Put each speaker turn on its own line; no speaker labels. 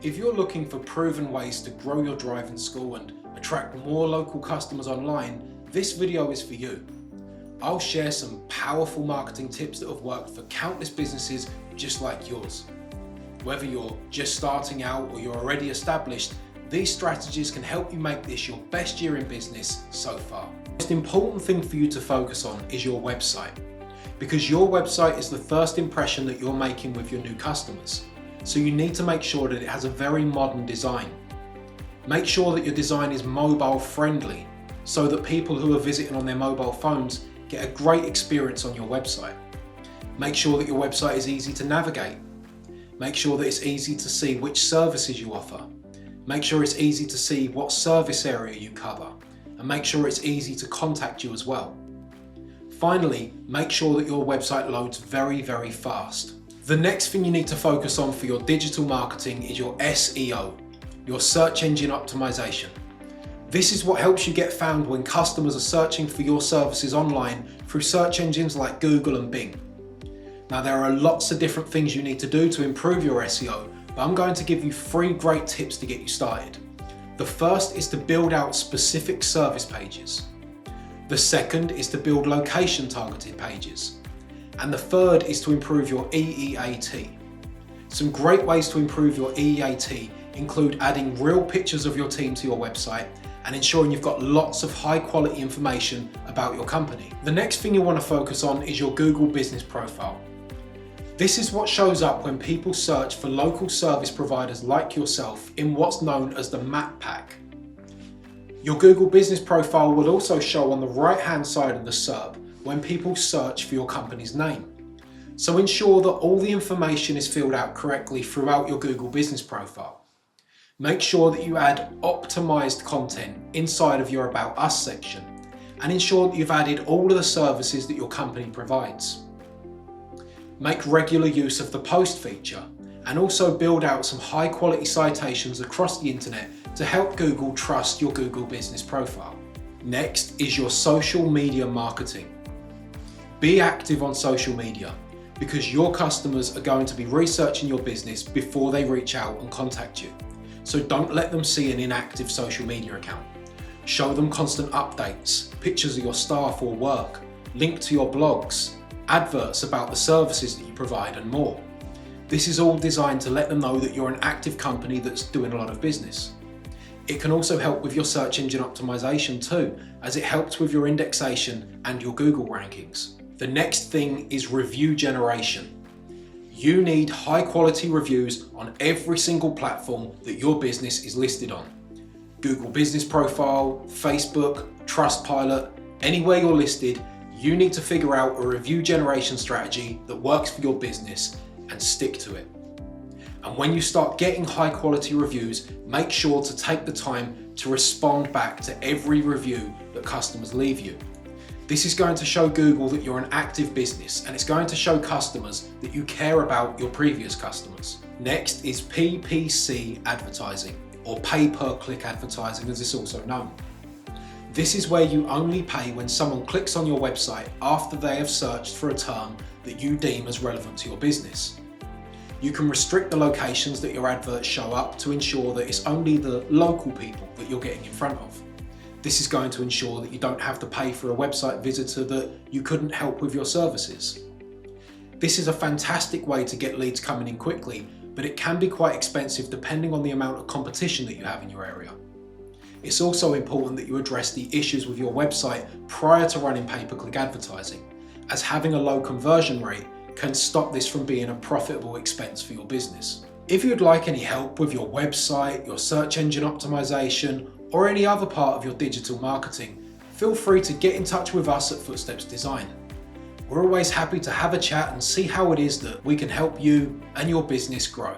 If you're looking for proven ways to grow your driving school and attract more local customers online, this video is for you. I'll share some powerful marketing tips that have worked for countless businesses just like yours. Whether you're just starting out or you're already established, these strategies can help you make this your best year in business so far. The most important thing for you to focus on is your website, because your website is the first impression that you're making with your new customers. So you need to make sure that it has a very modern design. Make sure that your design is mobile friendly so that people who are visiting on their mobile phones get a great experience on your website. Make sure that your website is easy to navigate. Make sure that it's easy to see which services you offer. Make sure it's easy to see what service area you cover, and make sure it's easy to contact you as well. Finally, make sure that your website loads very, very fast. The next thing you need to focus on for your digital marketing is your SEO, your search engine optimization. This is what helps you get found when customers are searching for your services online through search engines like Google and Bing. Now, there are lots of different things you need to do to improve your SEO, but I'm going to give you 3 great tips to get you started. The first is to build out specific service pages. The second is to build location targeted pages. And the third is to improve your EEAT. Some great ways to improve your EEAT include adding real pictures of your team to your website and ensuring you've got lots of high quality information about your company. The next thing you want to focus on is your Google business profile. This is what shows up when people search for local service providers like yourself in what's known as the map pack. Your Google business profile will also show on the right-hand side of the SERP when people search for your company's name. So ensure that all the information is filled out correctly throughout your Google business profile. Make sure that you add optimized content inside of your About Us section, and ensure that you've added all of the services that your company provides. Make regular use of the post feature, and also build out some high quality citations across the internet to help Google trust your Google business profile. Next is your social media marketing. Be active on social media, because your customers are going to be researching your business before they reach out and contact you. So don't let them see an inactive social media account. Show them constant updates, pictures of your staff or work, link to your blogs, adverts about the services that you provide, and more. This is all designed to let them know that you're an active company that's doing a lot of business. It can also help with your search engine optimization too, as it helps with your indexation and your Google rankings. The next thing is review generation. You need high quality reviews on every single platform that your business is listed on. Google Business Profile, Facebook, Trustpilot, anywhere you're listed, you need to figure out a review generation strategy that works for your business and stick to it. And when you start getting high quality reviews, make sure to take the time to respond back to every review that customers leave you. This is going to show Google that you're an active business, and it's going to show customers that you care about your previous customers. Next is PPC advertising, or pay-per-click advertising as it's also known. This is where you only pay when someone clicks on your website after they have searched for a term that you deem as relevant to your business. You can restrict the locations that your adverts show up to ensure that it's only the local people that you're getting in front of. This is going to ensure that you don't have to pay for a website visitor that you couldn't help with your services. This is a fantastic way to get leads coming in quickly, but it can be quite expensive depending on the amount of competition that you have in your area. It's also important that you address the issues with your website prior to running pay-per-click advertising, as having a low conversion rate can stop this from being a profitable expense for your business. If you'd like any help with your website, your search engine optimization, or any other part of your digital marketing, feel free to get in touch with us at Footsteps Design. We're always happy to have a chat and see how it is that we can help you and your business grow.